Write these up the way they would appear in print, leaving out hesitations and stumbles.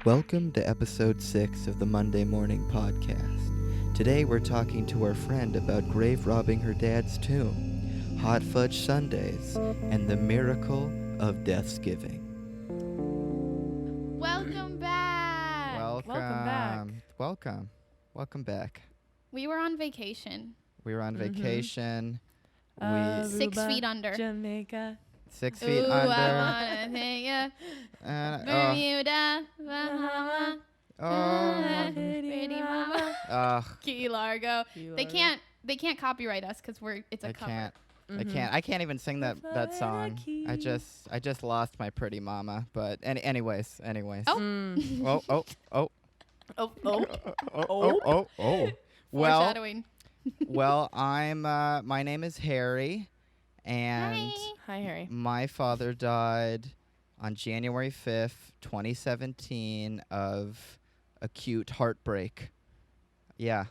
Welcome to episode 6 of the Monday Mourning podcast. Today we're talking to our friend about grave robbing her dad's tomb, hot fudge sundaes, and the miracle of Deathsgiving. Welcome back! Welcome back. We were on vacation. We were on vacation. Aruba, 6 feet under. Jamaica. 6 feet Ooh, under. I wanna take ya. Bermuda, Bahama, pretty mama. Key Largo. They can't copyright us because it's a cover. I can't even sing that song. I just lost my pretty mama. But anyways. Oh. Oh. Foreshadowing. Well, my name is Harry, and Hi, Harry. my father died on January 5th, 2017 of acute heartbreak. Yeah.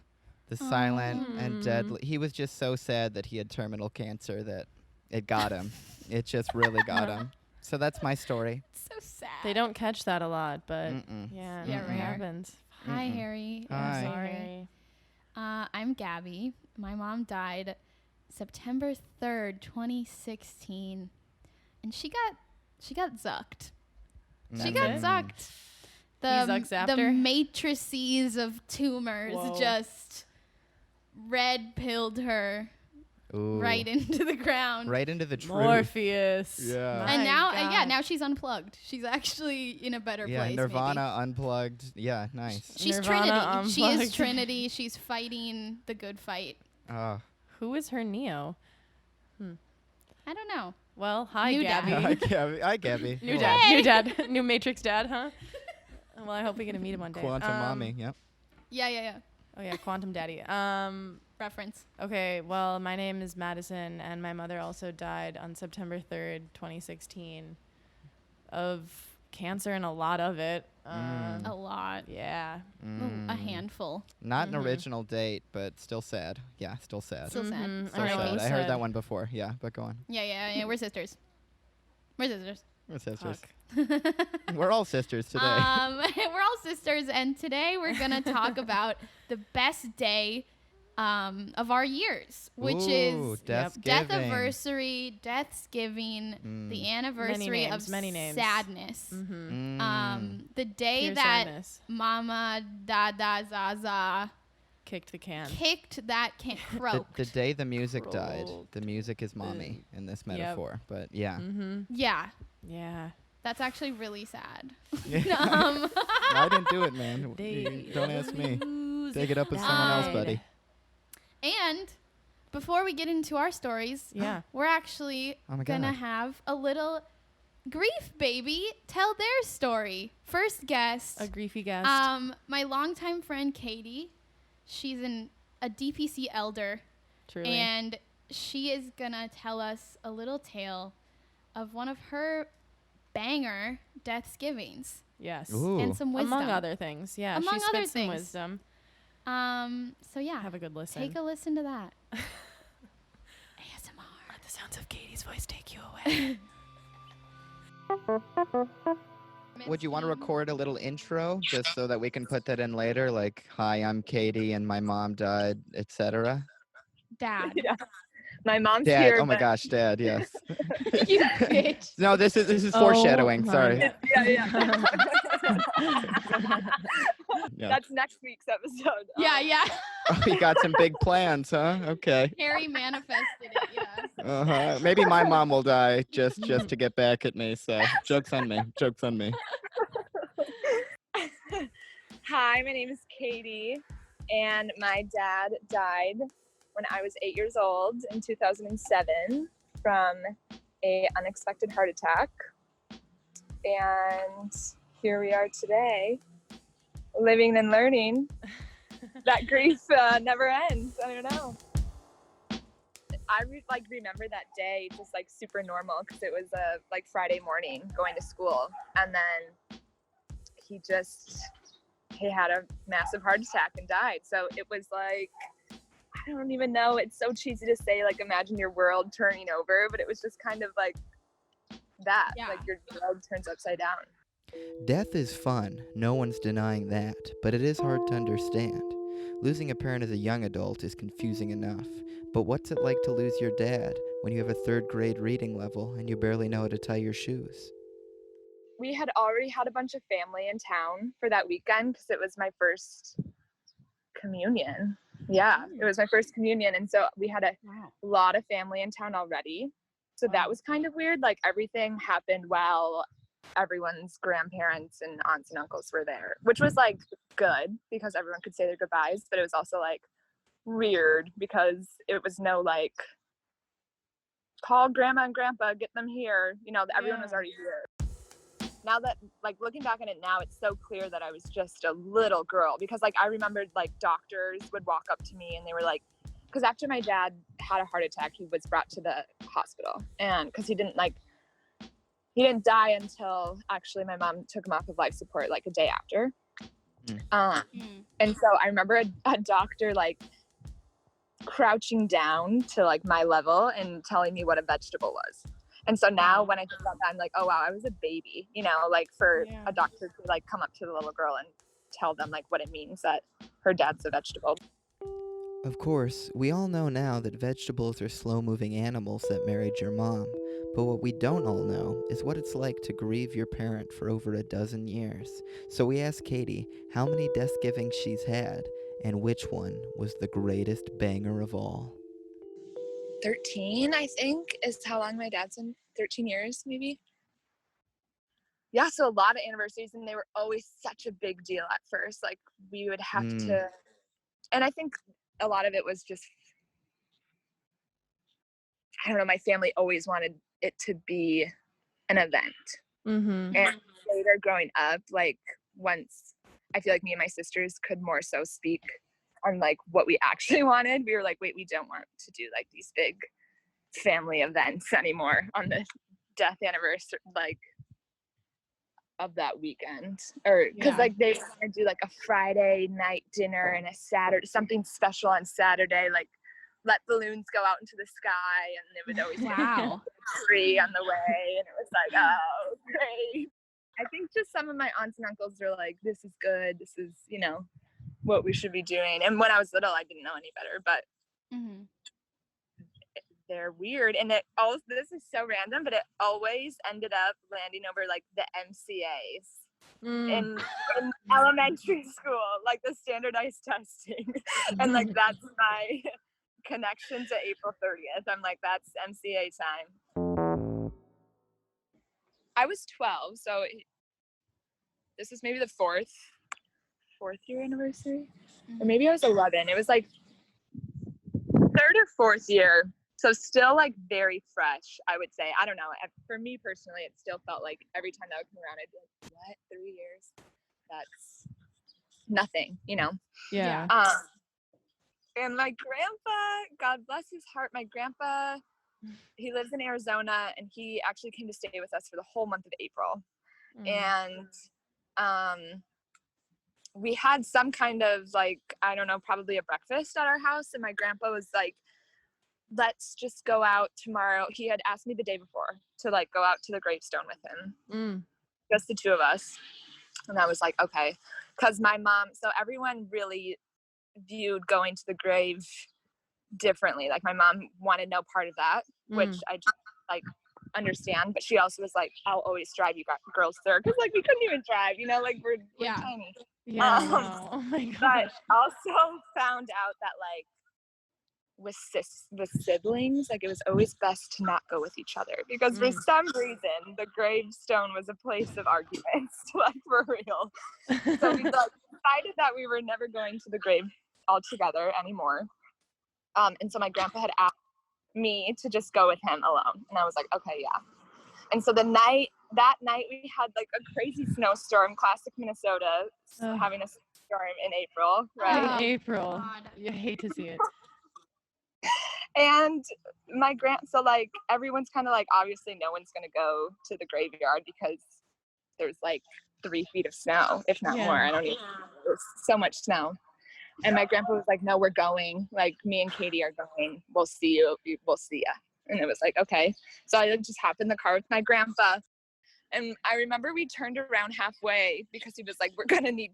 The silent and deadly. He was just so sad that he had terminal cancer that it got him. It just really got him. So that's my story. So sad. They don't catch that a lot, but Yeah, it rare. happens. Hi, Harry. Hi. I'm sorry. Harry. I'm Gabby. My mom died September 3rd, 2016, and she got zucked. She got zucked. Zucks after? The matrices of tumors Whoa. just red pilled her Ooh. right into the ground. Right into the truth. Morpheus. Yeah. And My now, God. now she's unplugged. She's actually in a better place. Nirvana unplugged. Yeah, nice. She's Nirvana Trinity. She is unplugged. Trinity. She's fighting the good fight. Who is her Neo? I don't know. Well, hi, New Gabby. dad. Hi, Gabby. New Hello. dad. New Matrix dad, huh? Well, I hope we get to meet him one day. Quantum mommy. Yep. Yeah. Oh, yeah, Quantum Daddy. Reference. Okay, well, my name is Madison, and my mother also died on September 3rd, 2016 of cancer, and a lot of it. A lot. Yeah. A handful. Not an original date, but still sad. Yeah, still sad. Still sad. Mhm. Still I know, sad. it I heard sad. that one before. Yeah, but go on. Yeah. We're sisters. We're sisters. Fuck. We're all sisters today. We're all sisters, and today we're gonna talk about the best day of our years, which Ooh, is Deathsgiving. Deathsgiving, Deathsgiving, the anniversary of many names. sadness. The day Pure that sadness. Mama Dada Zaza Kicked the can. kicked that can the croaked. day the music died. Croaked. The music is mommy in this metaphor. But yeah. Yeah, Yeah. that's actually really sad. I didn't do it, man. They Don't ask me. Take it up with died. someone else, buddy. And before we get into our stories, Yeah. we're actually Oh my gonna God. have a little grief baby tell their story. First guest, A griefy guest. my longtime friend Katie. She's a DPC elder, Truly. and she is gonna tell us a little tale of one of her banger Deathsgivings Yes. Ooh. and some wisdom. Among other things. Yeah. Among she other spits some things. wisdom. So yeah, Have a good listen. take a listen to that. ASMR. Let the sounds of Katie's voice take you away. Would you want to record a little intro just so that we can put that in later? Like, hi, I'm Katie and my mom died, etc. Dad? Yeah. My mom's Dad. here. Oh my but- gosh, Dad. Yes. You bitch. No, this is Oh foreshadowing. my Sorry. God. Yeah. Yeah. That's next week's episode. Yeah. Oh, you got some big plans, huh? Okay. Harry manifested it, yeah. Uh-huh. Maybe my mom will die just to get back at me. So joke's on me. Joke's on me. Hi, my name is Katie, and my dad died when I was 8 years old in 2007 from a unexpected heart attack. And here we are today, living and learning. That grief never ends. I don't know. I remember that day just like super normal because it was like Friday morning going to school, and then he had a massive heart attack and died. So it was like, I don't even know. It's so cheesy to say, like, imagine your world turning over, but it was just kind of like that. Yeah. Like your world turns upside down. Death is fun, no one's denying that, but it is hard to understand. Losing a parent as a young adult is confusing enough, but what's it like to lose your dad when you have a 3rd grade reading level and you barely know how to tie your shoes? We had already had a bunch of family in town for that weekend because it was my first communion. Yeah, it was my first communion. And so we had a lot of family in town already. So that was kind of weird. Like everything happened while everyone's grandparents and aunts and uncles were there, which was like good because everyone could say their goodbyes. But it was also like weird because it was no like, call grandma and grandpa, get them here. You know, everyone was already here. Now that, like, looking back on it now, it's so clear that I was just a little girl because, like, I remembered, like, doctors would walk up to me and they were like, because after my dad had a heart attack, he was brought to the hospital. And because he didn't die until actually my mom took him off of life support, like, a day after. And so I remember a doctor, like, crouching down to, like, my level and telling me what a vegetable was. And so now when I think about that, I'm like, oh, wow, I was a baby, you know, like for a doctor to like come up to the little girl and tell them like what it means that her dad's a vegetable. Of course, we all know now that vegetables are slow-moving animals that married your mom, but what we don't all know is what it's like to grieve your parent for over a dozen years. So we asked Katie how many Deathsgivings she's had and which one was the greatest banger of all. 13, I think, is how long my dad's been. 13 years, maybe. Yeah, so a lot of anniversaries, and they were always such a big deal at first. Like, we would have to, and I think a lot of it was just, I don't know, my family always wanted it to be an event. And later growing up, like, once I feel like me and my sisters could more so speak on like what we actually wanted, we were like, wait, we don't want to do like these big family events anymore on the death anniversary, like of that weekend, or because like they want to do like a Friday night dinner and a Saturday, something special on Saturday, like let balloons go out into the sky, and it would always be a tree on the way, and it was like, oh, great. I think just some of my aunts and uncles are like, this is good, this is, you know, what we should be doing. And when I was little, I didn't know any better, but they're weird. And it all, this is so random, but it always ended up landing over like the MCAs in elementary school, like the standardized testing. And like that's my connection to April 30th. I'm like, that's MCA time. I was 12, so this is maybe the fourth year anniversary, or maybe I was 11. It was like 3rd or 4th year, so still like very fresh, I would say. I don't know, for me personally, it still felt like every time that would come around, I'd be like, what, 3 years? That's nothing, you know? And my grandpa, God bless his heart, my grandpa, he lives in Arizona, and he actually came to stay with us for the whole month of April. And we had some kind of like, I don't know, probably a breakfast at our house, and my grandpa was like, let's just go out tomorrow. He had asked me the day before to like go out to the gravestone with him, just the two of us. And I was like, okay, because my mom, so everyone really viewed going to the grave differently. Like my mom wanted no part of that, which I just like understand, but she also was like, I'll always drive you girls there, because like we couldn't even drive, you know, like we're tiny. Oh my gosh. But also found out that like with siblings, like it was always best to not go with each other, because for some reason the gravestone was a place of arguments, like for real. So we like decided that we were never going to the grave all together anymore. And so my grandpa had asked me to just go with him alone, and I was like, okay, yeah. And so that night we had like a crazy snowstorm, classic Minnesota, having a snowstorm in April, right? In April. You hate to see it. And so like everyone's kind of like, obviously no one's gonna go to the graveyard because there's like 3 feet of snow, if not more. I don't even know. There's so much snow. And my grandpa was like, no, we're going. Like, me and Katie are going. We'll see you. We'll see ya. And it was like, okay. So I just hopped in the car with my grandpa. And I remember we turned around halfway because he was like, we're going to need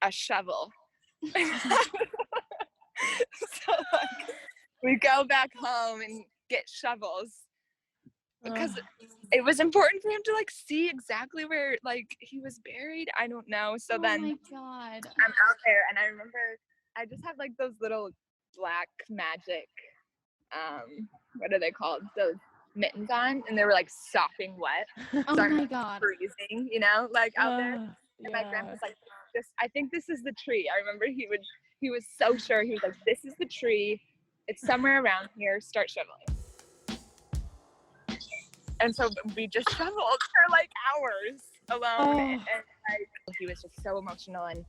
a shovel. So like, we go back home and get shovels because it was important for him to like see exactly where like he was buried. I don't know. So then my God. I'm out there and I remember I just have like those little black magic, what are they called? Those mittens on, and they were like sopping wet. Oh so my I'm God. freezing, you know, like out there. And Yeah. my grandpa's like, I think this is the tree. I remember he was so sure. He was like, this is the tree. It's somewhere around here. Start shoveling. And so we just shoveled for like hours alone. And like, he was just so emotional and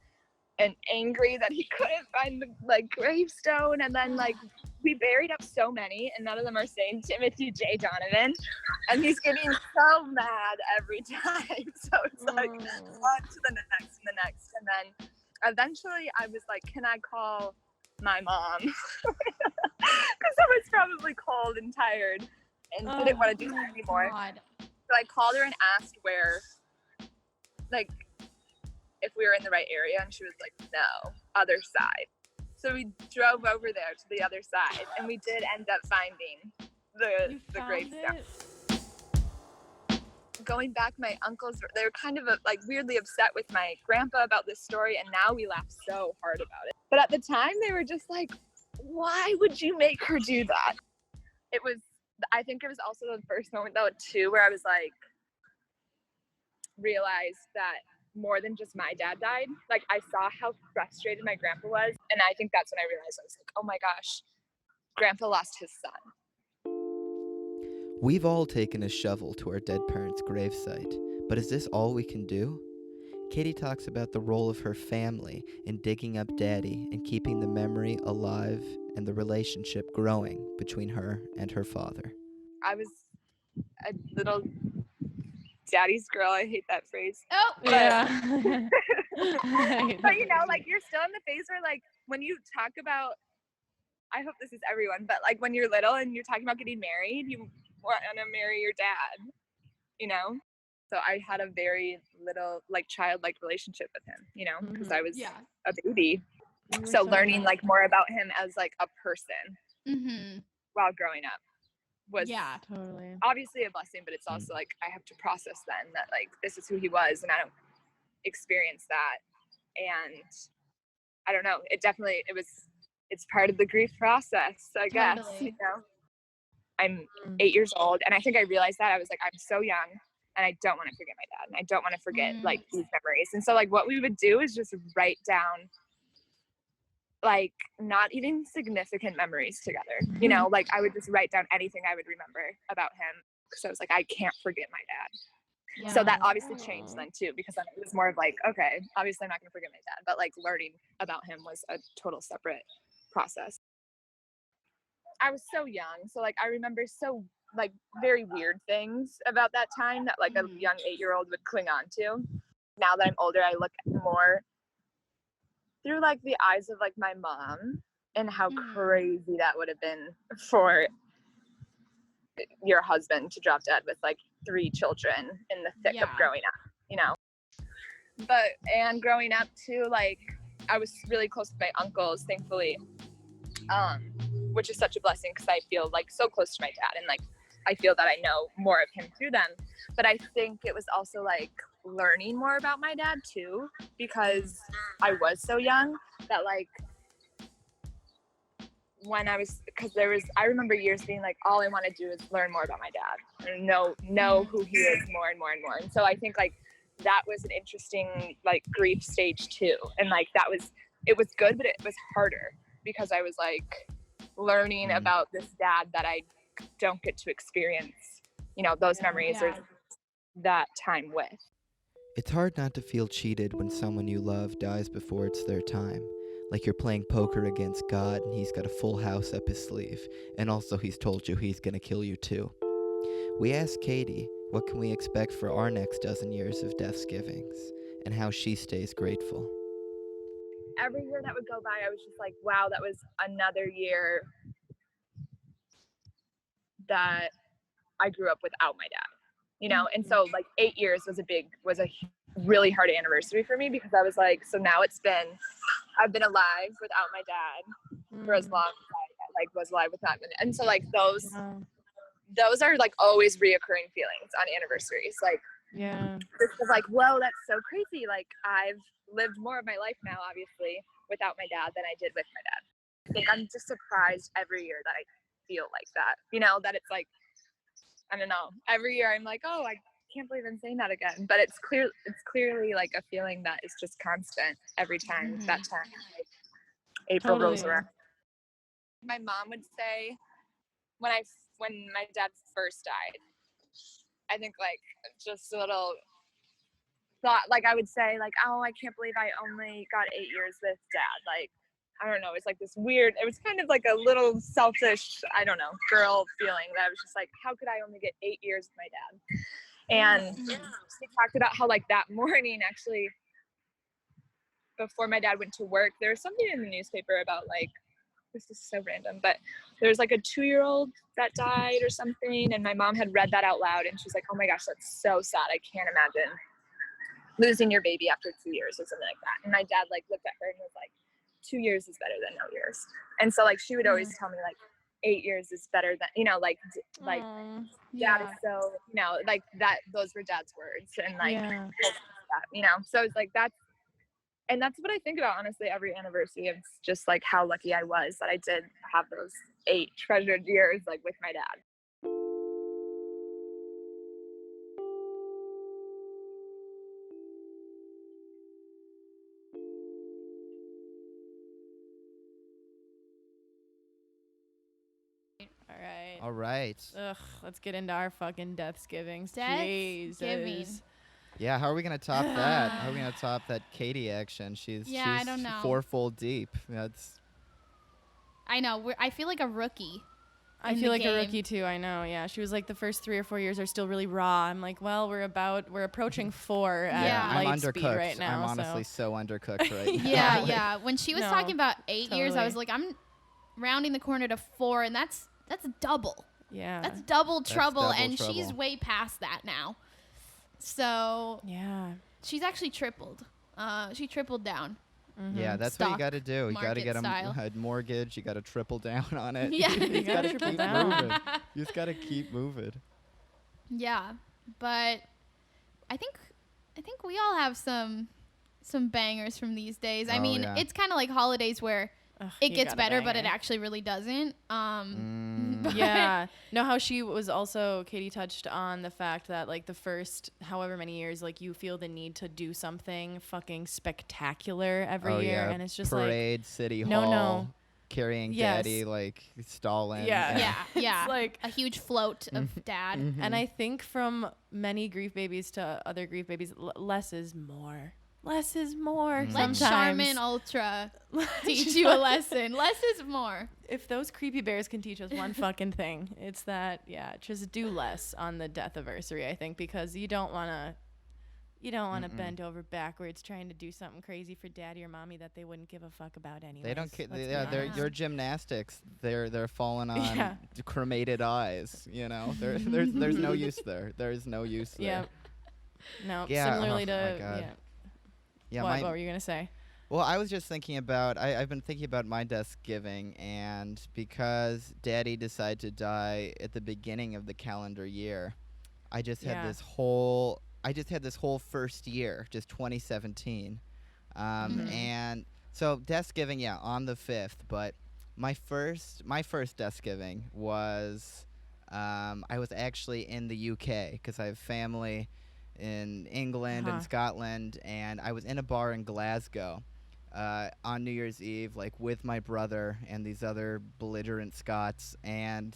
angry that he couldn't find the like gravestone. And then like we buried up so many and none of them are saying Timothy J. Donovan. And he's getting so mad every time. So it's like on to the next and the next. And then eventually I was like, can I call my mom? Because I was probably cold and tired and didn't want to do that anymore. God. So I called her and asked where, like, if we were in the right area, and she was like, no, other side. So we drove over there to the other side, and we did end up finding the gravestone. Going back, my uncles, they were kind of like weirdly upset with my grandpa about this story, and now we laugh so hard about it. But at the time, they were just like, why would you make her do that? I think it was also the first moment though too where I was like, realized that more than just my dad died. Like I saw how frustrated my grandpa was, and I think that's when I realized I was like, oh my gosh, grandpa lost his son. We've all taken a shovel to our dead parents' gravesite, but is this all we can do? Katie talks about the role of her family in digging up Daddy and keeping the memory alive and the relationship growing between her and her father. I was a little daddy's girl. I hate that phrase. Oh, Yeah. But you know, like you're still in the phase where like when you talk about, I hope this is everyone, but like when you're little and you're talking about getting married, you want to marry your dad, you know? So I had a very little like childlike relationship with him, you know, because I was a baby. So learning like more about him as like a person while growing up was totally obviously a blessing, but it's also like I have to process then that like this is who he was and I don't experience that. And I don't know, it's part of the grief process, I guess, you know. I'm 8 years old and I think I realized that I was like, I'm so young and I don't want to forget my dad and I don't want to forget like these memories. And so like what we would do is just write down like not even significant memories together, you know, like I would just write down anything I would remember about him because I was like, I can't forget my dad. So that obviously changed then too, because then it was more of like, okay, obviously I'm not gonna forget my dad, but like learning about him was a total separate process. I was so young, so like I remember so like very weird things about that time that like a young 8-year-old would cling on to. Now that I'm older, I look more through like the eyes of like my mom and how crazy that would have been for your husband to drop dead with like 3 children in the thick of growing up, you know. And growing up too, like I was really close to my uncles, thankfully, which is such a blessing because I feel like so close to my dad and like I feel that I know more of him through them. But I think it was also like learning more about my dad too, because I was so young that like when I remember years being like, all I want to do is learn more about my dad and know who he is more and more and more. And so I think like that was an interesting like grief stage too. And like it was good, but it was harder because I was like learning about this dad that I don't get to experience, you know, those memories or that time with. It's hard not to feel cheated when someone you love dies before it's their time. Like you're playing poker against God and he's got a full house up his sleeve, and also he's told you he's gonna kill you too. We asked Katie what can we expect for our next dozen years of Deathsgivings and how she stays grateful. Every year that would go by, I was just like, wow, that was another year that I grew up without my dad, you know? And so like 8 years was a really hard anniversary for me, because I was like, so now I've been alive without my dad for as long as I like was alive without him. And so like those are like always reoccurring feelings on anniversaries. Like, this was like, whoa, that's so crazy. Like, I've lived more of my life now, obviously, without my dad than I did with my dad. Like, I'm just surprised every year that I feel like that, you know, that it's like, I don't know, every year I'm like, oh, I can't believe I'm saying that again. But it's clearly like a feeling that is just constant every time that time like, April rolls around. My mom would say when my dad first died, I think like just a little thought, like I would say like, oh, I can't believe I only got 8 years with dad. Like, I don't know, it's like this weird, it was kind of like a little selfish, I don't know, girl feeling that I was just like, how could I only get 8 years with my dad? And she talked about how like that morning, actually, before my dad went to work, there was something in the newspaper about like, this is so random, but there's like a 2-year-old that died or something, and my mom had read that out loud, and she's like, oh my gosh, that's so sad. I can't imagine losing your baby after 2 years or something like that. And my dad like looked at her and was like, 2 years is better than no years. And so like she would always tell me like 8 years is better than, you know, like dad is so, you know, like that, those were dad's words, and like that, you know. So it's like that's what I think about, honestly, every anniversary. It's just like how lucky I was that I did have those 8 treasured years like with my dad. All right. Ugh, let's get into our fucking Deathsgivings. Deathsgiving. Yeah, how are we gonna top that? How are we gonna top that Katie action? She's I don't know. 4-fold deep. That's. I know. I feel like a rookie. I feel like a rookie too. I know. Yeah, she was like the first 3 or 4 years are still really raw. I'm like, well, we're approaching 4 at light speed right now. I'm honestly so undercooked right now. Yeah. When she was talking about 8 years, I was like, I'm rounding the corner to 4, and that's double. Yeah. That's double trouble, and she's way past that now. So she's actually tripled. She tripled down. Yeah, that's what you got to do. You got to get a mortgage. You got to triple down on it. Yeah, you got to keep moving. You just got to keep moving. Yeah, but I think we all have some bangers from these days. I mean, it's kind of like holidays where it gets better, but it actually really doesn't. Yeah. No, how she was also, Katie touched on the fact that like the first however many years, like you feel the need to do something fucking spectacular every year. And it's just parade, City Hall, carrying daddy, like stalling. Yeah. It's like a huge float of dad. And I think from many grief babies to other grief babies, less is more. Less is more. Let Charmin Ultra teach you a lesson. Less is more. If those creepy bears can teach us one fucking thing, it's that, just do less on the death anniversary, I think, because you don't want to bend over backwards trying to do something crazy for daddy or mommy that they wouldn't give a fuck about anyway. They don't care. They're your gymnastics. They're falling on cremated eyes, you know. There's no use there. There's no use there. Yeah. No, similarly to yeah, what were you going to say? Well, I was just thinking about, I've been thinking about my Deathsgiving, and because Daddy decided to die at the beginning of the calendar year, I just had this whole first year, just 2017. And so Deathsgiving, on the 5th, but my first Deathsgiving was, I was actually in the UK because I have family in England and Scotland, and I was in a bar in Glasgow on New Year's Eve, like with my brother and these other belligerent Scots, and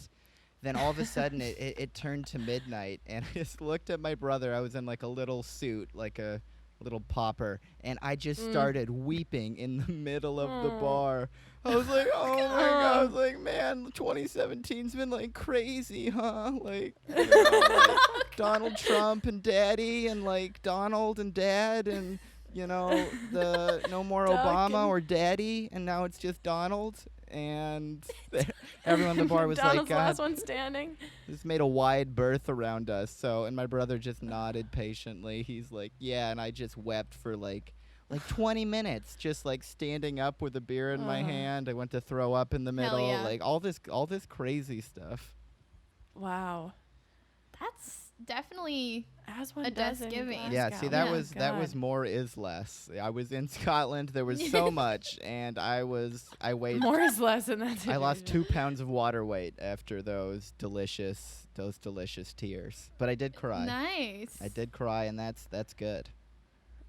then all of a sudden it turned to midnight, and I just looked at my brother. I was in like a little suit, like a little pauper, and I just started weeping in the middle of the bar. I was like, oh my God. I was like, man, 2017's been like crazy, huh? Like, you know, like Donald Trump and Daddy, and like Donald and Dad, and you know, the no more Obama or Daddy, and now it's just Donald. and everyone at the bar was Donald's like, last one standing. Just made a wide berth around us. So, and my brother just nodded patiently. He's like, yeah, and I just wept for like 20 minutes, just like standing up with a beer in my hand. I went to throw up in the middle, yeah. like all this crazy stuff. Wow. That's definitely As one a does in Deathsgiving. Yeah, Glasgow. see, that Oh, was God. more is less. I was in Scotland. There was so much, and I weighed. More is less in that situation. I lost 2 pounds of water weight after those delicious tears. But I did cry. nice. I did cry, and that's good.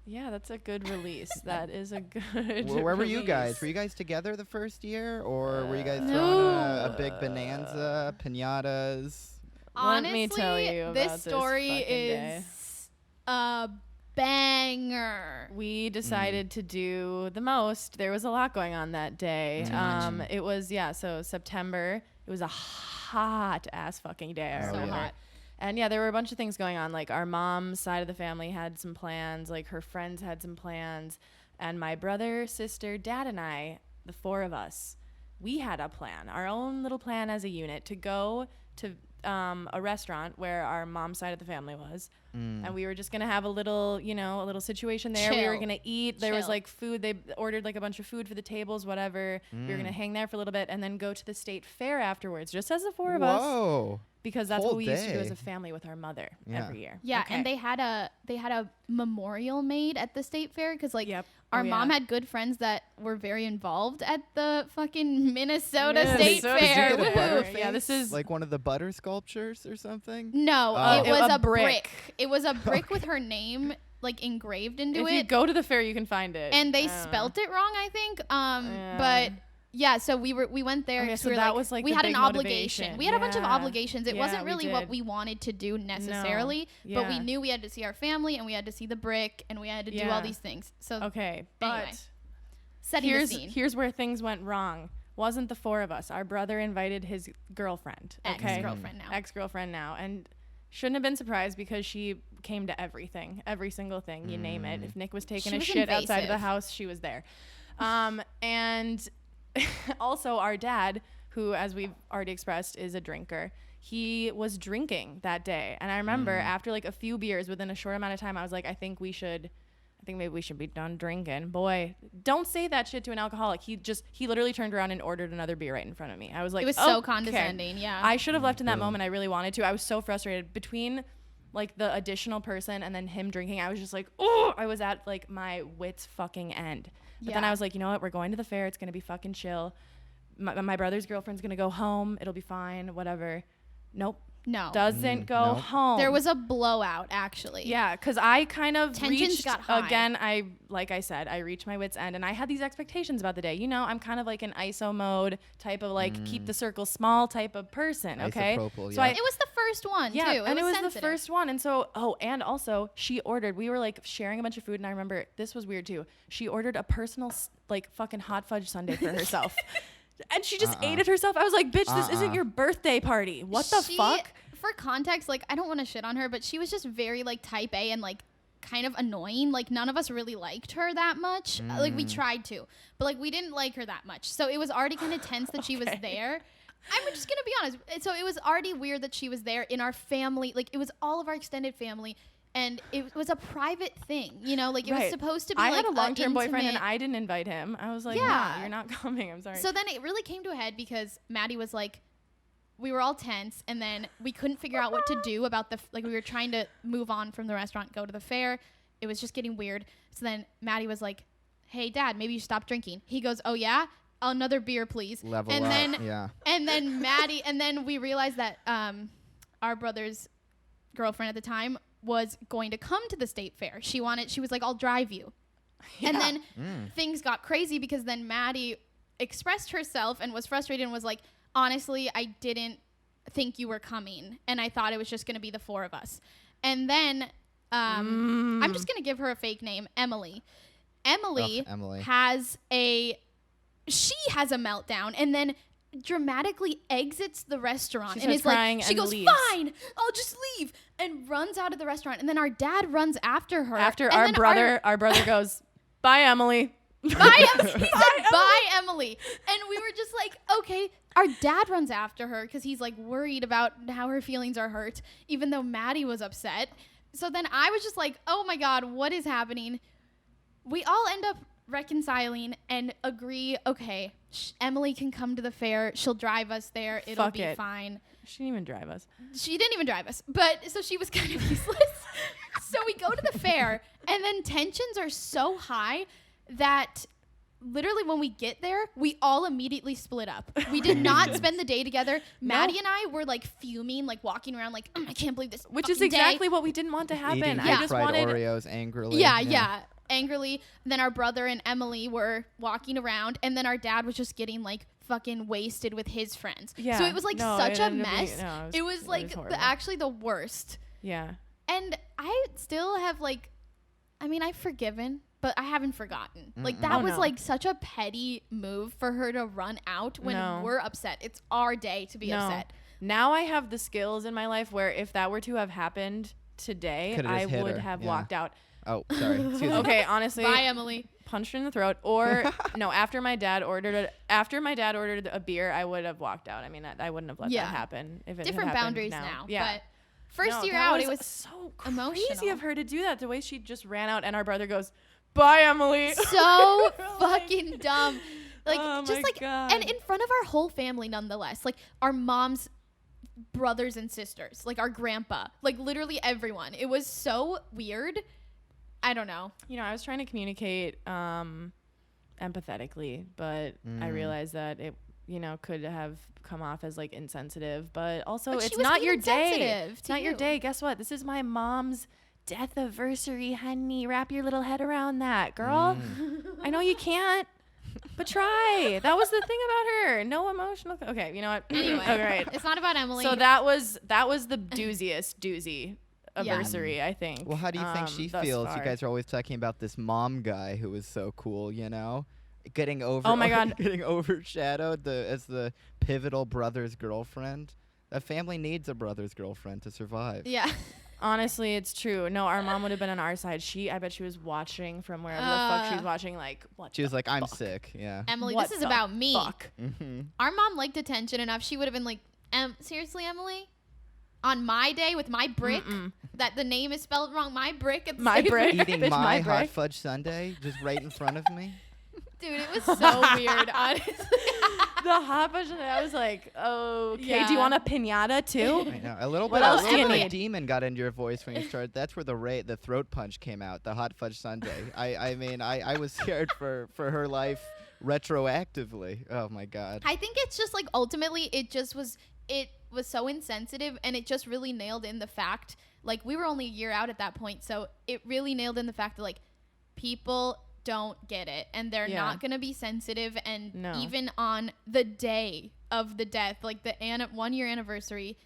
Yeah, that's a good release. That is a good Where were you guys? release. Were you guys together the first year, or were you guys throwing No. a big bonanza, pinatas? Let me tell Honestly, you about this this story fucking day. is a banger. We decided to do the most. There was a lot going on that day. Too much. It was, so September. It was a hot ass fucking day. I Oh, So remember. hot. And yeah, there were a bunch of things going on. Like our mom's side of the family had some plans. Like her friends had some plans. And my brother, sister, dad, and I, the 4 of us, we had a plan, our own little plan as a unit to go to a restaurant where our mom's side of the family was. And we were just going to have a little, a little situation there. We were Chill. going to eat. There was Chill. like food. They ordered like a bunch of food for the tables, whatever. We were going to hang there for a little bit and then go to the state fair afterwards, just as the 4 of us. Whoa. Because that's Whole what we used to do as day. a family with our mother Yeah. every year. Yeah, Okay. and they had a memorial made at the state fair because like Yep. our Oh, yeah. mom had good friends that were very involved at the fucking Minnesota Minnesota State State Fair. Did you get a Woo! butterface? Yeah, this is- like one of the butter sculptures or something. No, Oh. it was A a brick. brick. It was a brick with her name like engraved into If you it, go to the fair, you can find it. and they I don't know. spelt it wrong, I think. Yeah. But yeah, so we went there. Okay, 'cause so we were that was, like, we the had an big obligation. motivation. We had a bunch of Yeah. obligations. It Yeah, wasn't we really what did. we wanted to do necessarily, but we Yeah. knew we had to see our family and we had to see the brick and we had to do Yeah. all these things. So Okay, but Anyway, setting the scene. here's where things went wrong. Wasn't the 4 of us. Our brother invited his girlfriend. Okay? Ex-girlfriend now. Ex-girlfriend now. And shouldn't have been surprised because she came to everything. Every single thing. You name it. If Nick was taking She a was shit outside of the invasive. house, she was there. And also our dad, who, as we've already expressed, is a drinker. He was drinking that day. And I remember after like a few beers within a short amount of time, I was like, I think maybe we should be done drinking. Boy, don't say that shit to an alcoholic. He literally turned around and ordered another beer right in front of me. I was like, It was so okay. condescending, yeah. I should have left in that moment. I really wanted to. I was so frustrated between like the additional person and then him drinking. I was just like, oh, I was at like my wit's fucking end. But then Yeah. I was like, you know what? We're going to the fair. It's going to be fucking chill. My brother's girlfriend's going to go home. It'll be fine. Whatever. Nope. No. Doesn't go nope. home. There was a blowout, actually. Yeah, because I kind of Tensions reached, got high. again, like I said, I reached my wit's end and I had these expectations about the day. You know, I'm kind of like an ISO mode type of like keep the circle small type of person, okay? Isopropyl, So yeah. It was the first one, yeah, too. and it was sensitive. the first one. And so, and also she ordered, we were like sharing a bunch of food and I remember this was weird too. She ordered a personal like fucking hot fudge sundae for herself. And she just ate it herself. I was like, bitch, this isn't your birthday party. What the fuck? For context, like, I don't want to shit on her, but she was just very, like, type A and, like, kind of annoying. Like, none of us really liked her that much. Like, we tried to. But, like, we didn't like her that much. So it was already kind of tense that she was there. I'm just going to be honest. So it was already weird that she was there in our family. Like, it was all of our extended family. And it was a private thing, you know? Like, it was supposed to be, I like, had a long-term boyfriend and intimate- I didn't invite him. I was like, Yeah. no, you're not coming. I'm sorry. So then it really came to a head because Maddie was like, we were all tense, and then we couldn't figure out what to do about like, we were trying to move on from the restaurant, go to the fair. It was just getting weird. So then Maddie was like, hey, Dad, maybe you stop drinking. He goes, oh, yeah? Another beer, please. Level and up, then, yeah. And then Maddie, and then we realized that our brother's girlfriend at the time was going to come to the state fair. She was like, I'll drive you. Yeah. And then things got crazy because then Maddie expressed herself and was frustrated and was like, honestly, I didn't think you were coming. And I thought it was just going to be the 4 of us. And then I'm just going to give her a fake name, Emily. Emily Emily. has a meltdown and then dramatically exits the restaurant She and is starts like, crying she and goes, leaves. fine, I'll just leave, and runs out of the restaurant. And then our dad runs after her. After and our then brother goes, bye, Emily. Bye, Emily. And we were just like, okay. Our dad runs after her because he's like worried about how her feelings are hurt, even though Maddie was upset. So then I was just like, oh my God, what is happening? We all end up reconciling and agree, okay, Emily can come to the fair. She'll drive us there. It'll be fine. She didn't even drive us. She didn't even drive us. But so she was kind of useless. So we go to the fair, and then tensions are so high that literally when we get there, we all immediately split up. We did not spend the day together. Maddie and I were like fuming, like walking around like, I can't believe this. Which is exactly what we didn't want to happen. Eating I just fried wanted Oreos angrily. Yeah. Angrily. And then our brother and Emily were walking around, and then our dad was just getting like fucking wasted with his friends. Yeah. So it was like such a mess. It was like actually the worst. Yeah. And I still have like, I mean, I've forgiven, but I haven't forgotten. Like that was like such a petty move for her to run out when we're upset. It's our day to be upset. Now I have the skills in my life where if that were to have happened today, I would have walked out. Oh, sorry. Excuse me. Okay, honestly. Bye, Emily. Punched her in the throat. Or no, after my dad ordered a beer, I would have walked out. I mean, I wouldn't have let that happen if it different had happened boundaries now. Yeah. But first year out, it was so emotional. Crazy of her to do that. The way she just ran out, and our brother goes, "Bye, Emily." So fucking dumb. Like oh just like, God. And in front of our whole family, nonetheless. Like our mom's brothers and sisters, like our grandpa, like literally everyone. It was so weird. I don't know. You know, I was trying to communicate empathetically, but I realized that it, you know, could have come off as like insensitive, but also it's not your day. It's not your day. Guess what? This is my mom's death anniversary, honey. Wrap your little head around that, girl. I know you can't, but try. That was the thing about her. No emotional. Okay, you know what? Anyway, all right. It's not about Emily. So that was the doozy anniversary, I think. Well, how do you think she feels? Far. You guys are always talking about this mom guy who was so cool, you know, getting overshadowed as the pivotal brother's girlfriend. A family needs a brother's girlfriend to survive. Yeah. Honestly, it's true. No, our mom would have been on our side. I bet she was watching from wherever the fuck she was watching. Like, what? She was like, "I'm sick." Yeah. Emily, this is about me. Fuck. Our mom liked attention enough. She would have been like, seriously, Emily? On my day with my brick, that the name is spelled wrong. My brick. It's my brick. Eating my hot fudge sundae just right in front of me. Dude, it was so weird, honestly. The hot fudge sundae. I was like, okay, do you want a piñata too? I know. A little bit of demon got into your voice when you started. That's where the throat punch came out. The hot fudge sundae. I mean, I was scared for her life retroactively. Oh my God. I think it's just like ultimately it was so insensitive, and it just really nailed in the fact, like we were only a year out at that point, so it really nailed in the fact that like people don't get it, and they're not going to be sensitive, and even on the day of the death, like the 1 year anniversary,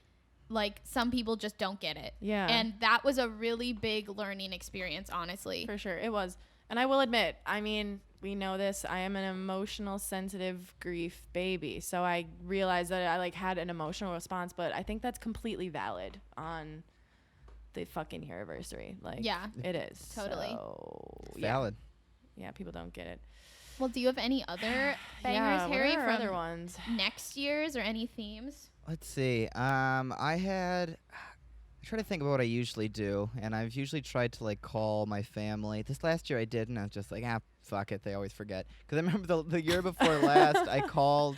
like some people just don't get it. Yeah. And that was a really big learning experience, honestly. For sure. It was. And I will admit, I mean, we know this. I am an emotional, sensitive grief baby. So I realized that I like had an emotional response, but I think that's completely valid on the fucking anniversary. Like, yeah, it is. Totally. So, valid. Yeah, people don't get it. Well, do you have any other bangers, Harry, from other ones? Next year's or any themes? Let's see. I try to think about what I usually do, and I've usually tried to like call my family. This last year I did, and I was just like, fuck it. They always forget. Because I remember the year before last, I called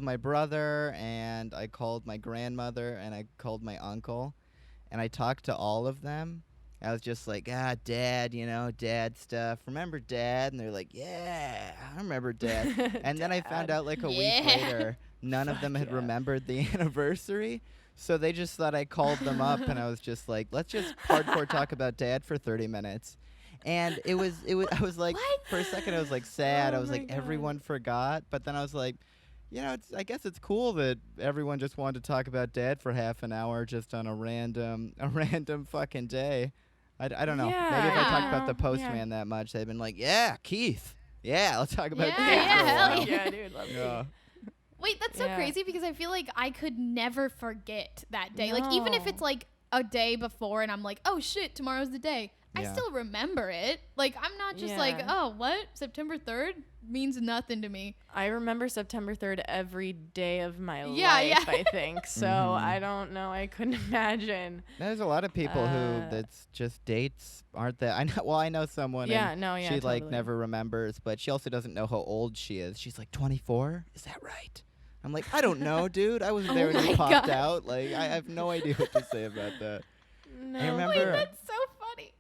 my brother, and I called my grandmother, and I called my uncle, and I talked to all of them. I was just like, Dad, you know, Dad stuff. Remember Dad? And they're like, yeah, I remember Dad. And then I found out like a week later, none of them had remembered the anniversary. So they just thought I called them up, and I was just like, let's just hardcore talk about Dad for 30 minutes. And it was I was like, what? For a second I was like sad. I was like, God. Everyone forgot. But then I was like, you know, I guess it's cool that everyone just wanted to talk about Dad for half an hour just on a random fucking day. I don't know. Yeah. Maybe if I talked about the postman that much, they'd been like, yeah, Keith. Yeah, let's talk about Keith. Yeah, yeah, dude, love Keith. Wait, that's so crazy because I feel like I could never forget that day. No. Like, even if it's like a day before and I'm like, oh shit, tomorrow's the day. I still remember it. Like, I'm not just like, oh, what? September 3rd means nothing to me. I remember September 3rd every day of my life, I think. So I don't know. I couldn't imagine. There's a lot of people who that's just dates aren't that. I know someone. She totally. like never remembers, but she also doesn't know how old she is. She's like 24. Is that right? I'm like, I don't know, dude. I wasn't there when you popped out. Like, I have no idea what to say about that. No. I remember. Wait, that's so funny.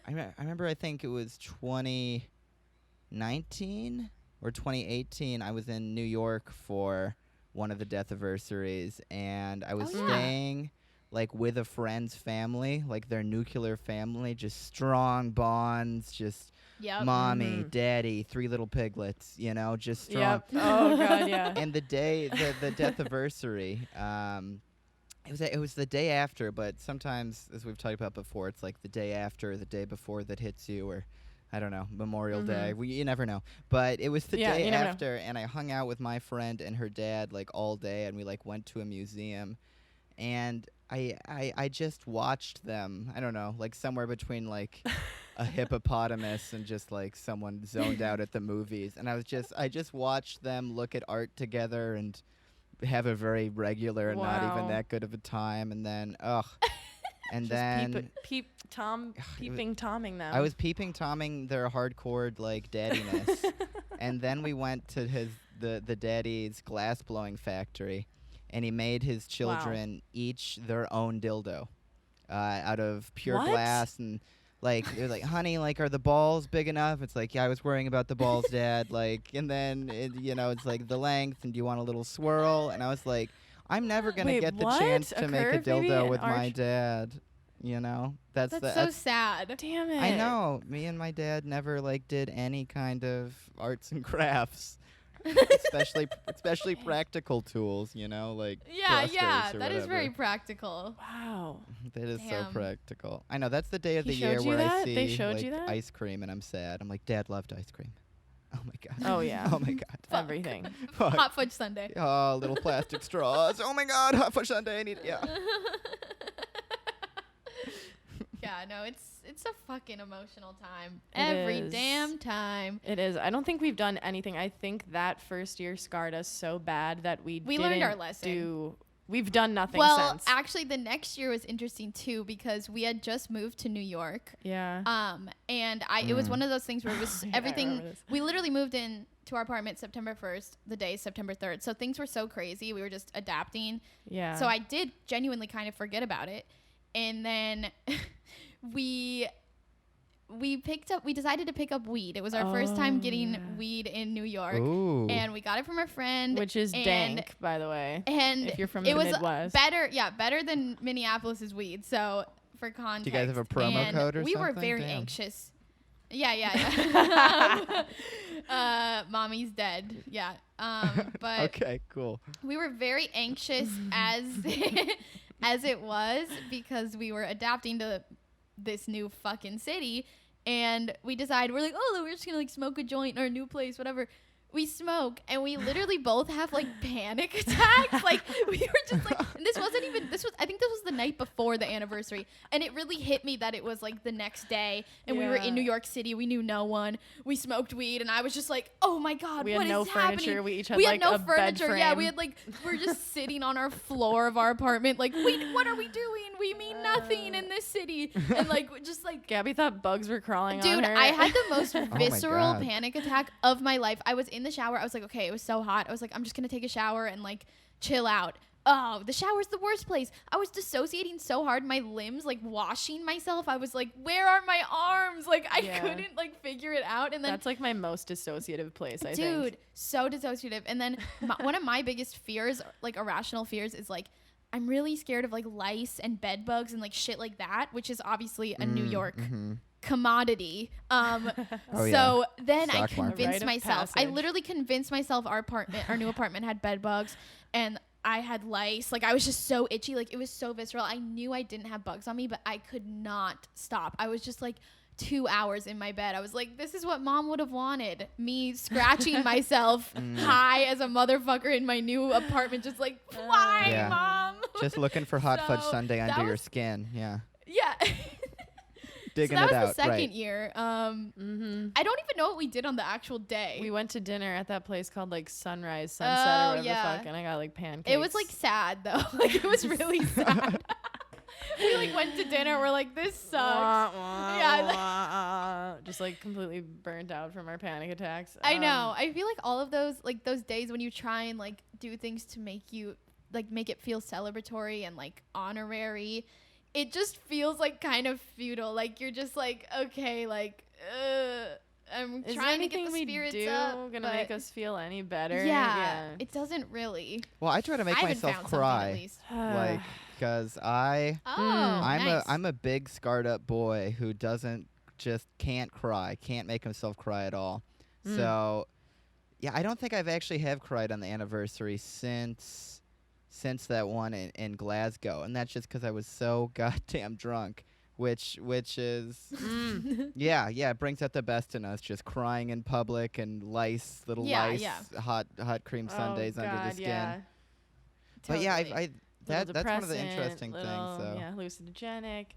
I remember. I think it was 2019 or 2018. I was in New York for one of the death anniversaries, and I was staying like with a friend's family, like their nuclear family, just strong bonds, just mommy, daddy, 3 little piglets, you know, just strong. Oh God, yeah. And the day, the death anniversary, it was the day after, but sometimes, as we've talked about before, it's like the day after, or the day before that hits you, or I don't know, Memorial Day. You never know. But it was the day after, and I hung out with my friend and her dad like all day, and we like went to a museum, and I just watched them. I don't know, like somewhere between like a hippopotamus and just like someone zoned out at the movies, and I just watched them look at art together and have a very regular and not even that good of a time, and then and then peeping tomming them. I was peeping tomming their hardcore like daddiness. And then we went to the daddy's glass blowing factory, and he made his children each their own dildo out of pure glass. And like they're like, honey, like, are the balls big enough? It's like, yeah, I was worrying about the balls, Dad. Like, and then it's like the length, and do you want a little swirl? And I was like, I'm never gonna get the chance to make a dildo with my dad. You know, that's so sad. Damn it. I know. Me and my dad never like did any kind of arts and crafts, especially practical tools. You know, like that is very practical. Wow, that is so practical. I know, that's the day of the year where I see ice cream and I'm sad. I'm like, Dad loved ice cream. Oh my God. Oh yeah. Oh my God. Everything. Hot fudge sundae. Oh, little plastic straws. Oh my God, hot fudge sundae. I need Yeah, no, it's a fucking emotional time. Every damn time. It is. I don't think we've done anything. I think that first year scarred us so bad that we learned our lesson. We've done nothing since. Well, actually, the next year was interesting too, because we had just moved to New York. Yeah. And it was one of those things where it was everything. We literally moved in to our apartment September 1st. The day is September 3rd. So things were so crazy. We were just adapting. Yeah. So I did genuinely kind of forget about it. And then we decided to pick up weed. It was our first time getting weed in New York. Ooh. And we got it from our friend. Which is dank, by the way. And if you're from the Midwest. Better than Minneapolis's weed. So for context. Do you guys have a promo code or something? We were very anxious. Yeah. Mommy's dead. Yeah. But okay, cool. We were very anxious as it was, because we were adapting to this new fucking city, and we decided, we're like, oh, we're just gonna like smoke a joint in our new place, whatever. We smoke, and we literally both have like panic attacks. Like, we were just like, and I think this was the night before the anniversary, and it really hit me that it was like the next day, and we were in New York City. We knew no one. We smoked weed, and I was just like, oh my God, what is happening? We had no furniture. We each had like no furniture. Bed frame. Yeah, we had like, we're just sitting on our floor of our apartment, like, wait, what are we doing? We mean nothing in this city. And like, just like, Gabby thought bugs were crawling on her. Dude, I had the most visceral panic attack of my life. I was in the shower. I was like, okay, it was so hot. I was like, I'm just gonna take a shower and like chill out. Oh, the shower's the worst place. I was dissociating so hard, my limbs, like washing myself. I was like, where are my arms? Like, I couldn't like figure it out. And then that's like my most dissociative place, I think. Dude, so dissociative. And then one of my biggest fears, like irrational fears, is like, I'm really scared of like lice and bed bugs and like shit like that, which is obviously a New York commodity. So then I convinced myself. I literally convinced myself our new apartment had bed bugs, and I had lice. Like, I was just so itchy. Like, it was so visceral. I knew I didn't have bugs on me, but I could not stop. I was just like 2 hours in my bed. I was like, this is what Mom would have wanted. Me scratching myself high as a motherfucker in my new apartment. Just like, why, Mom? Just looking for hot fudge sundae under your skin. Yeah. Yeah. digging so that it out. was the second right. year. I don't even know what we did on the actual day. We went to dinner at that place called like Sunrise Sunset or whatever the fuck, and I got like pancakes. It was like sad though. Like it was really sad. We like went to dinner. We're like, this sucks. Just like completely burnt out from our panic attacks. I know. I feel like all of those days when you try and like do things to make it feel celebratory and like honorary, it just feels like kind of futile. Like you're just like, okay, like I'm trying to get the spirits up. Gonna make us feel any better? Yeah, it doesn't really. Well, I try to make myself cry, like, because I'm a big scarred up boy who can't cry, can't make himself cry at all. So, yeah, I don't think I've actually have cried on the anniversary since that one in Glasgow, and that's just because I was so goddamn drunk. Which is yeah, it brings out the best in us, just crying in public and hot cream sundaes under the skin. Yeah. But Totally. that's one of the interesting things. So hallucinogenic.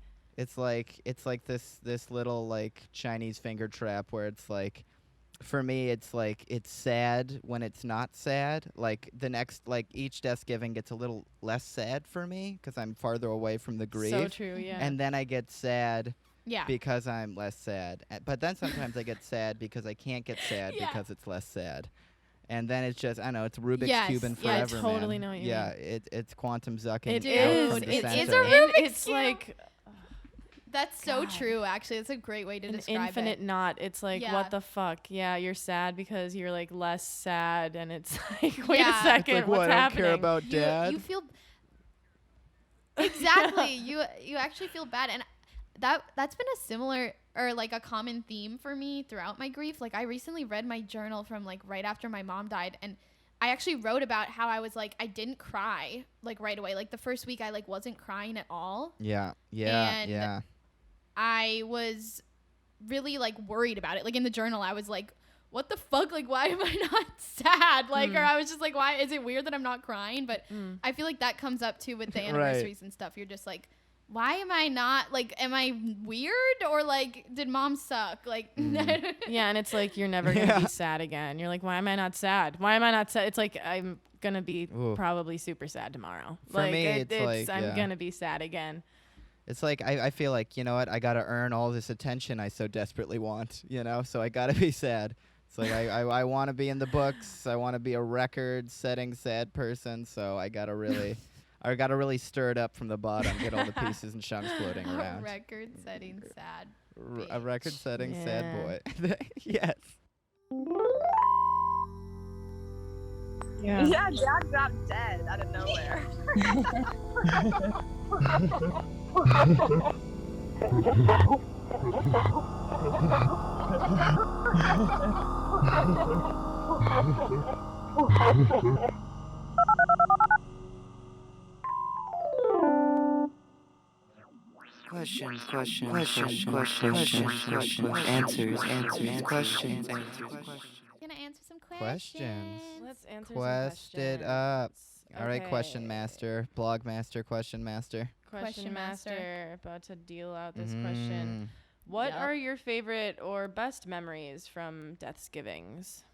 it's like this little like Chinese finger trap where it's like, for me, it's like it's sad when it's not sad. Like each Deathsgiving gets a little less sad for me because I'm farther away from the grief. So true, yeah. And then I get sad Yeah. because I'm less sad. But then sometimes I get sad because I can't get sad because it's less sad. And then it's just, I don't know, it's Rubik's Cube and forever, I totally man. know what you mean. It's quantum zucking. It out from is. the It is center. a Rubik's It's Cube. like That's so true, actually. It's a great way to an describe infinite it. knot. It's like, Yeah. what the fuck? Yeah, you're sad because you're like less sad, and it's like, wait a Yeah. second, It's like, what's what, I don't happening? care about dad? You feel exactly. You actually feel bad, and that's been a similar or like a common theme for me throughout my grief. Like I recently read my journal from like right after my mom died, and I actually wrote about how I was like I didn't cry like right away. Like the first week I like wasn't crying at all. Yeah. And I was really like worried about it. Like in the journal I was like, what the fuck? Like why am I not sad? Like or I was just like, why is it weird that I'm not crying? But I feel like that comes up too with the anniversaries and stuff. You're just like, why am I not like, am I weird or like did mom suck? Like Yeah, and it's like you're never gonna be sad again. You're like, why am I not sad? Why am I not sad? It's like I'm gonna be probably super sad tomorrow. For like me, it's like, I'm gonna be sad again. It's like I feel like, you know what, I gotta earn all this attention I so desperately want, you know, so I gotta be sad. It's like I want to be in the books. I want to be a record-setting sad person, so I gotta really stir it up from the bottom, get all the pieces and chunks floating around. Record-setting sad. A record-setting sad boy. Yes. Yeah, Dad dropped dead out of nowhere. Questions, answers, questions. Gonna answer some questions. Let's answer Quest some it questions. up. All right, Okay. question master, blog master, question master. Question master, about to deal out this Mm. question. What Yep. are your favorite or best memories from Deathsgivings?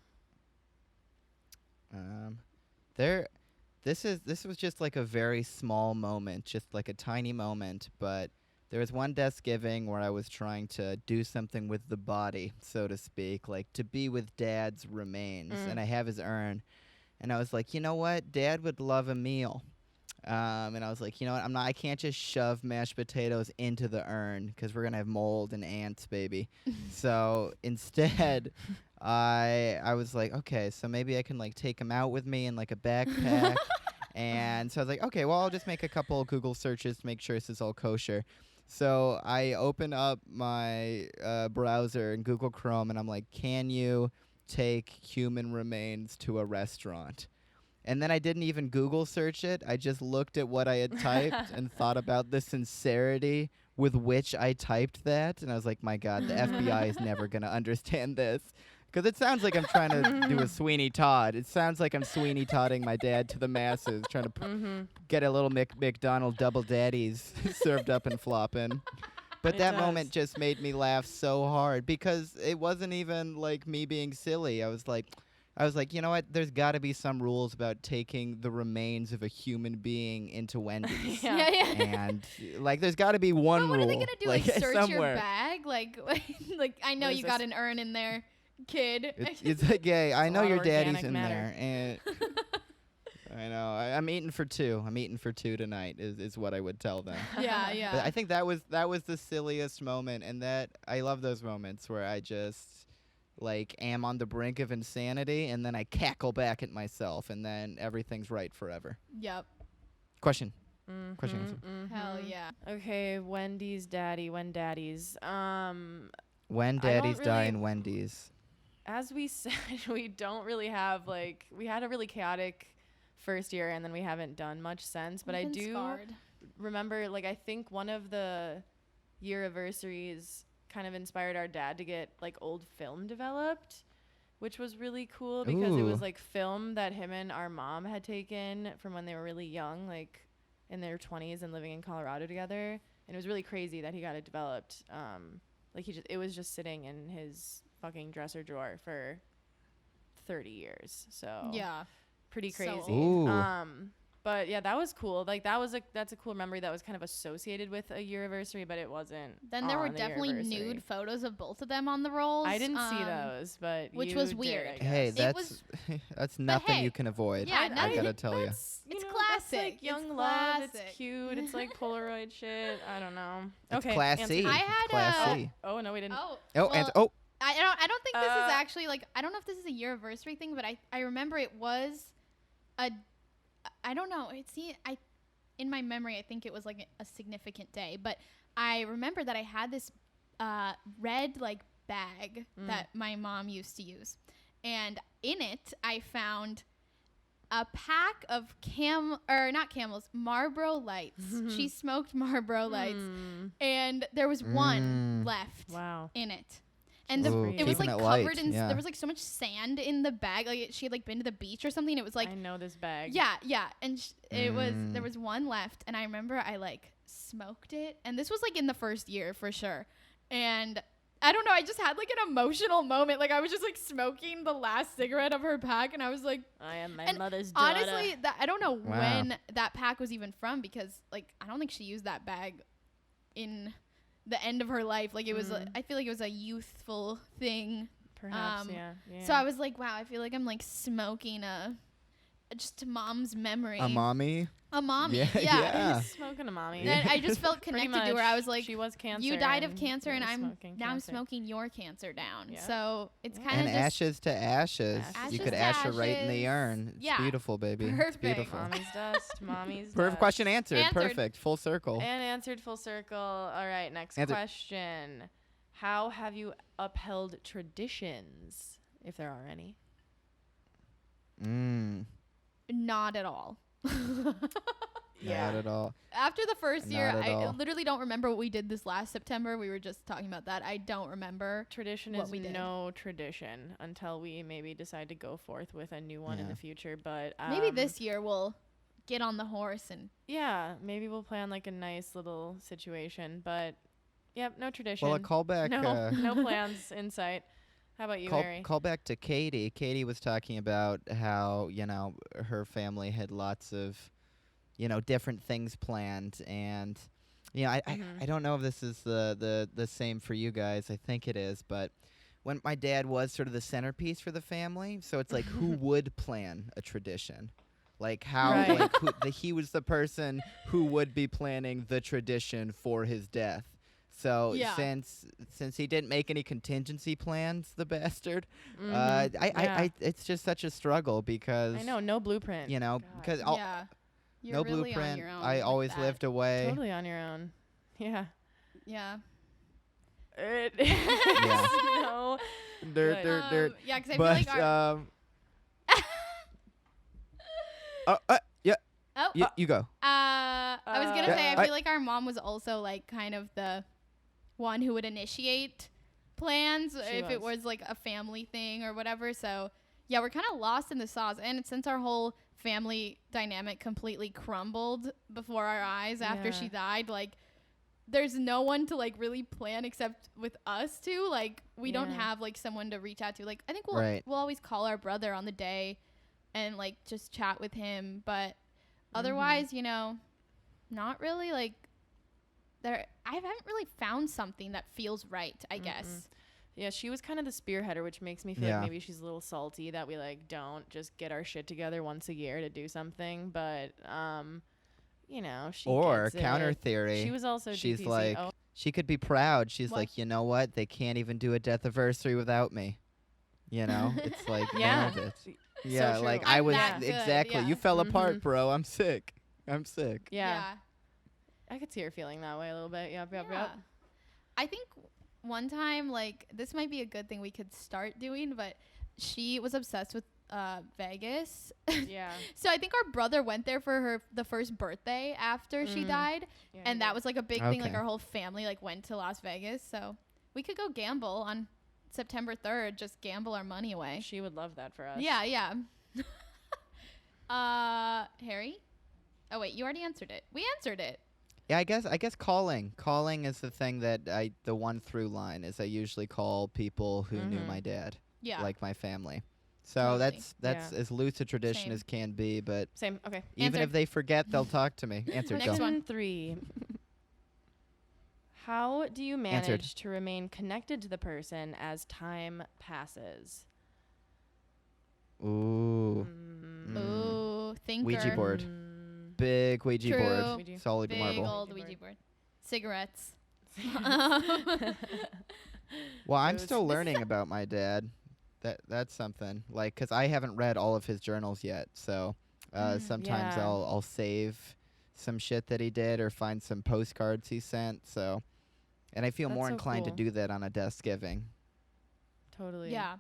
This was just like a very small moment, just like a tiny moment, but there was one Deathsgiving where I was trying to do something with the body, so to speak, like to be with Dad's remains, and I have his urn, and I was like, you know what, Dad would love a meal, and I was like, you know what, I can't just shove mashed potatoes into the urn because we're gonna have mold and ants, baby. So instead, I was like, okay, so maybe I can like take him out with me in like a backpack. And so I was like, okay, well, I'll just make a couple of Google searches to make sure this is all kosher. So I open up my browser in Google Chrome, and I'm like, can you take human remains to a restaurant? And then I didn't even Google search it. I just looked at what I had typed and thought about the sincerity with which I typed that. And I was like, my God, the FBI is never going to understand this. Because it sounds like I'm trying to do a Sweeney Todd. It sounds like I'm Sweeney Todding my dad to the masses, trying to get a little McDonald double daddies served up and flopping. But It that does. moment just made me laugh so hard because it wasn't even like me being silly. I was like, you know what? There's got to be some rules about taking the remains of a human being into Wendy's. Yeah. And like, there's got to be one But what rule. are they gonna do? Like search somewhere. your bag? Like I know There's you got this- an urn in there, kid. It's like, hey, I It's a know lot your of daddy's organic in matter. there, and I know I'm eating for two. I'm eating for two tonight. Is what I would tell them. yeah, yeah. But I think that was the silliest moment, and that I love those moments where I just like am on the brink of insanity, and then I cackle back at myself, and then everything's right forever. Yep. Question. Question answer. Hell yeah. Okay, Wendy's daddy. When daddies. When I don't daddies die really- in Wendy's. As we said, we don't really have like we had a really chaotic first year, and then we haven't done much since. But I We've been do scarred. remember, like, I think one of the year anniversaries kind of inspired our dad to get like old film developed, which was really cool because it was Ooh. like film that him and our mom had taken from when they were really young, like in their 20s and living in Colorado together. And it was really crazy that he got it developed. Like it was just sitting in his fucking dresser drawer for 30 years. So Yeah. pretty So crazy. old. Um, but yeah, that was cool. Like that's a cool memory that was kind of associated with a year anniversary, but it wasn't. Then there were on the definitely year-anniversary. nude photos of both of them on the rolls. I didn't see those, but which you was did, weird. I Hey, guess. that's that's nothing hey, you can avoid. yeah, I no, gotta tell you. That's, It's that's classic. like It's young love. It's classic. cute. It's like Polaroid shit. I don't know. It's Okay, classy. answer. I had classy. Oh no, we didn't. Oh. Oh, well, and oh, I don't think this is Uh, actually like I don't know if this is a year anniversary thing, but I remember it was I don't know. In my memory I think it was like a significant day, but I remember that I had this red like bag that my mom used to use, and in it I found a pack of not Camels, Marlboro Lights. She smoked Marlboro Lights, and there was one left Wow. in it. And Ooh, it was keeping like it light, covered in yeah. there was like so much sand in the bag, like she had like been to the beach or something. It was like I know this bag. yeah, and it was there was one left, and I remember I like smoked it, and this was like in the first year for sure, and I don't know, I just had like an emotional moment, like I was just like smoking the last cigarette of her pack, and I was like, I am my and mother's daughter. honestly, that I don't know Wow. when that pack was even from, because like I don't think she used that bag in the end of her life. Like it was I feel like it was a youthful thing. Perhaps, um, yeah. So I was like, wow, I feel like I'm like smoking just a mom's memory. a mommy. A mommy. Yeah, Yeah. yeah. Smoking a mommy. And I just felt Pretty connected to her. I was like, she was cancer. you died of cancer, and I'm smoking now I'm cancer. smoking your cancer down. Yeah. So it's Yeah. kind And of just ashes to ashes. Ashes You to could ash her right in the ashes. urn. It's Yeah. beautiful, baby. It's Perfect. beautiful. Mommy's dust. Mommy's Perfect dust. question answered. Answered. Perfect. Full circle. And answered full circle. All right, next Answered. question. How have you upheld traditions, if there are any? not at all. Not at all. After the first year, Not at I all. literally don't remember what we did this last September. We were just talking about that. I don't remember. Tradition What is we did. no tradition until we maybe decide to go forth with a new one in Yeah. the future. But Maybe this year we'll get on the horse and Yeah, maybe we'll plan like a nice little situation. But yep, no tradition. Well, a callback. no, no plans in sight. How about you, Mary? Call back to Katie. Katie was talking about how, her family had lots of, different things planned. And, I don't know if this is the same for you guys. I think it is. But when my dad was sort of the centerpiece for the family, so it's like, who would plan a tradition? Like how, Right. like he was the person who would be planning the tradition for his death. So Yeah. since he didn't make any contingency plans, the bastard, Yeah. I it's just such a struggle because I know, no blueprint. God. because yeah. You're no really blueprint. On your own I with always that. lived away. Totally on your own. Yeah. Yeah. It Yeah. no. Dirt, dirt, dirt. Yeah, because I But feel like our, yeah, oh, you go. I was gonna Yeah, say I I- feel like our mom was also like kind of the one who would initiate plans She if it was. was like a family thing or whatever. So yeah, we're kind of lost in the sauce, and since our whole family dynamic completely crumbled before our eyes after Yeah. she died, like there's no one to like really plan except with us two. Like we don't have like someone to reach out to. Like I think we'll always call our brother on the day and like just chat with him, but otherwise, you know, not really like I haven't really found something that feels right, I guess. Yeah, she was kind of the spearheader, which makes me feel like maybe she's a little salty that we like don't just get our shit together once a year to do something. But you know, she or gets counter it. theory. She was also she's DPC. like she could be proud. She's What? like, you know what? They can't even do a death anniversary without me. You know, it's like nailed it. Yeah, So like true. I I'm was that good, exactly. yeah. You fell apart, bro. I'm sick. Yeah. I could see her feeling that way a little bit. Yep. I think one time, like, this might be a good thing we could start doing, but she was obsessed with Vegas. Yeah. So I think our brother went there for the first birthday after she died. Yeah, And that was like a big thing. Like Okay. our whole family like went to Las Vegas. So we could go gamble on September 3rd, just gamble our money away. She would love that for us. Yeah. Harry? Oh, wait, you already answered it. We answered it. Yeah, I guess calling is the thing that the one through line is I usually call people who knew my dad, Yeah. like my family. So Totally. that's as loose a tradition Same. as can be, but Same. Okay. even Answer. if they forget, they'll talk to me. Answer, Next go. one. Question 3. How do you manage Answered. to remain connected to the person as time passes? Ooh. Ooh, thinker. Ouija board. Big Ouija True. board. Ouija. Solid Big marble. old Ouija board. Cigarettes. Well, I'm Those- still learning about my dad. That's something. Like, 'cause I haven't read all of his journals yet, so sometimes Yeah. I'll save some shit that he did or find some postcards he sent. So, and I feel That's more so inclined cool. to do that on a Deathsgiving. Totally. Yeah.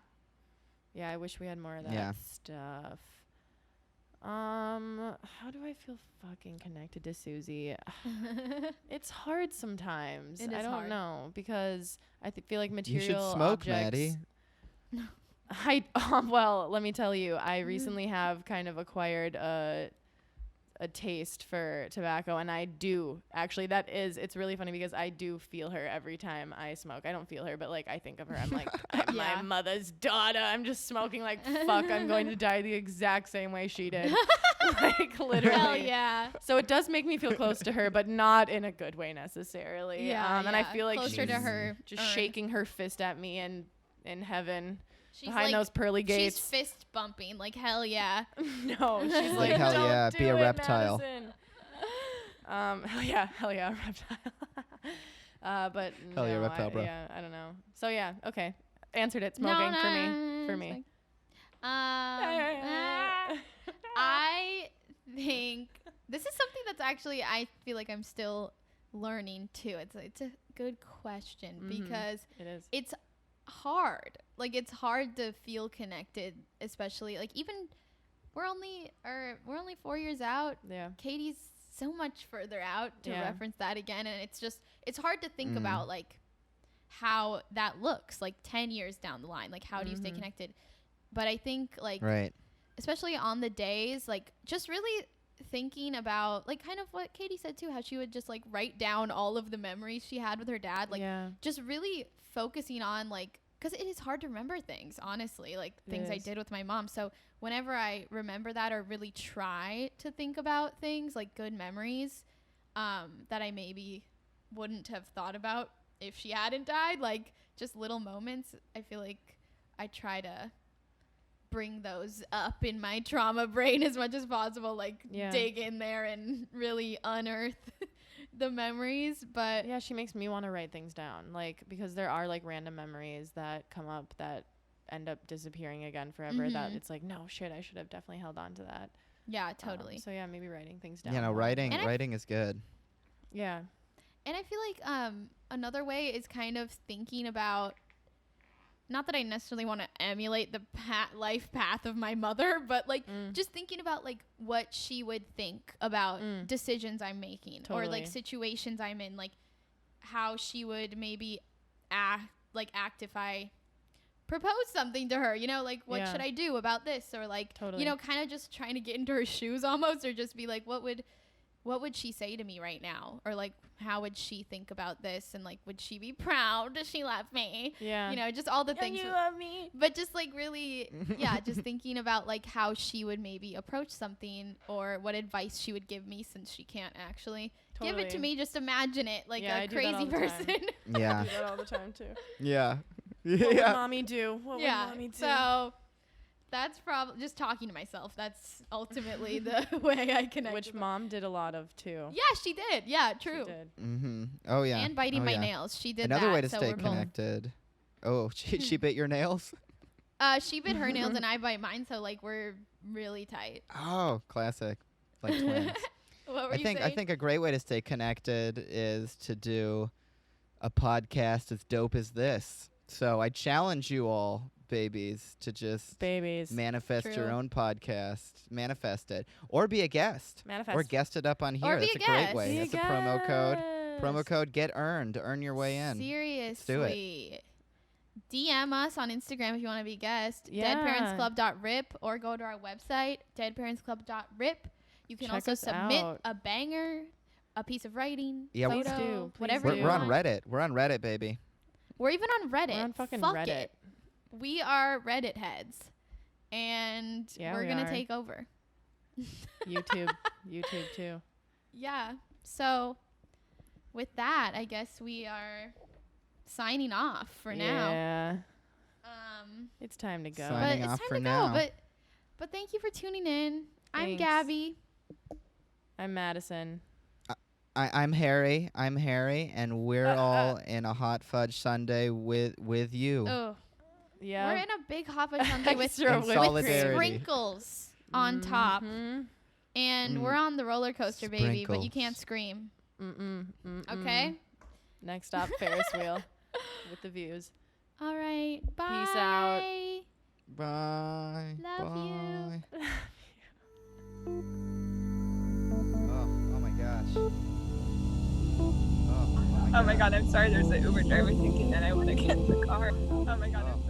Yeah, I wish we had more of that Yeah. stuff. How do I feel fucking connected to Susie? It's hard sometimes. It I is don't hard. know because I feel like You material should smoke, objects. Maddie. Well, let me tell you, I recently have kind of acquired a taste for tobacco, and I do actually. It's really funny because I do feel her every time I smoke. I don't feel her, but like I think of her. I'm like, I'm Yeah. my mother's daughter. I'm just smoking like fuck. I'm going to die the exact same way she did. Like literally. Hell yeah. So it does make me feel close to her, but not in a good way necessarily. Yeah, And I yeah. feel like Closer she's to her just urn. shaking her fist at me in heaven. She's Behind those pearly She's gates. fist bumping. Like, hell yeah. No, she's Like, like, hell don't yeah, do be a it, reptile. Madison. Hell yeah, reptile. But Hell yeah, no, reptile, bro. Yeah, I don't know. So yeah, okay, answered it. No, Smoking no, for it's me. like- I think this is something that's actually I feel like I'm still learning too. It's a good question because It is. it's hard. Like it's hard to feel connected, especially like even we're only 4 years out. Yeah. Katie's so much further out to Yeah. reference that again, and it's hard to think about like how that looks like 10 years down the line. Like how do you stay connected? But I think like Right. especially on the days, like just really thinking about like kind of what Katie said too, how she would just like write down all of the memories she had with her dad, like yeah. just really focusing on like, because it is hard to remember things, honestly, like things I is. did with my mom. So whenever I remember that or really try to think about things like good memories that I maybe wouldn't have thought about if she hadn't died, like just little moments, I feel like I try to bring those up in my trauma brain as much as possible, like Yeah. dig in there and really unearth the memories. But Yeah, she makes me want to write things down, like because there are like random memories that come up that end up disappearing again forever. That it's like, no shit, I should have definitely held on to that. yeah, totally. So yeah, maybe writing things down. You know, will. writing And I- writing is good. Yeah. And I feel like another way is kind of thinking about, not that I necessarily want to emulate the life path of my mother, but like just thinking about like what she would think about decisions I'm making or Totally. like situations I'm in, like how she would maybe act if I propose something to her, you know, like what Yeah. should I do about this, or like Totally. you know, kind of just trying to get into her shoes almost, or just be like what would what would she say to me right now? Or like, how would she think about this? And like, would she be proud? Does she love me? Yeah. You know, just all the things. You love me. But just like really, yeah, just thinking about like how she would maybe approach something or what advice she would give me since she can't actually give it to me. Just imagine it like a crazy person. Yeah. I do that all the time too. Yeah. What would mommy do? What would Yeah. mommy do? So that's probably just talking to myself. That's ultimately the way I connect. Which mom did a lot of too. Yeah, she did. Yeah, true. She did. Mm-hmm. Oh yeah. And biting Oh, my yeah. nails. She did Another that. way to so stay we're both- connected. Oh, she bit your nails? She bit her nails and I bite mine, so like we're really tight. Oh, classic. Like twins. What were I you think saying? I think a great way to stay connected is to do a podcast as dope as this. So I challenge you all, babies, to just manifest your True. own podcast. Manifest it. Or be a guest. Manifest. Or guest it up on here. Or be That's a a great guest. way. Be a That's a promo code. guest. Promo code get earned to earn your way in. Seriously. DM us on Instagram if you want to be a guest. Yeah. Deadparentsclub.rip or go to our website, deadparentsclub.rip. You can Check also us submit out. a banger, a piece of writing, Yeah, photo, Please do. Please whatever do. you We're on want. Reddit. We're on Reddit, baby. We're even on Reddit. We're on fucking Fuck Reddit. it. We are Reddit heads. And Yeah, we're we going to are. take over. YouTube too. Yeah. So with that, I guess we are signing off for now. Yeah. It's time to go. Sign- But Signing it's off time for to now. go. But thank you for tuning in. I'm Thanks. Gabby. I'm Madison. I'm Harry. And we're all in a hot fudge sundae with you. Oh, Yeah. we're in a big hot fudge sundae with, Extra In with solidarity. sprinkles on top, Mhm. and Mm. we're on the roller coaster, baby. But you can't Sprinkles. scream. Mm-mm. Okay. Next stop, Ferris wheel with the views. All right. Bye. Peace out. Bye. Love Bye. you. Oh my gosh. Oh my god, I'm sorry there's an Uber driver thinking that I want to get in the car. Oh my god. Oh.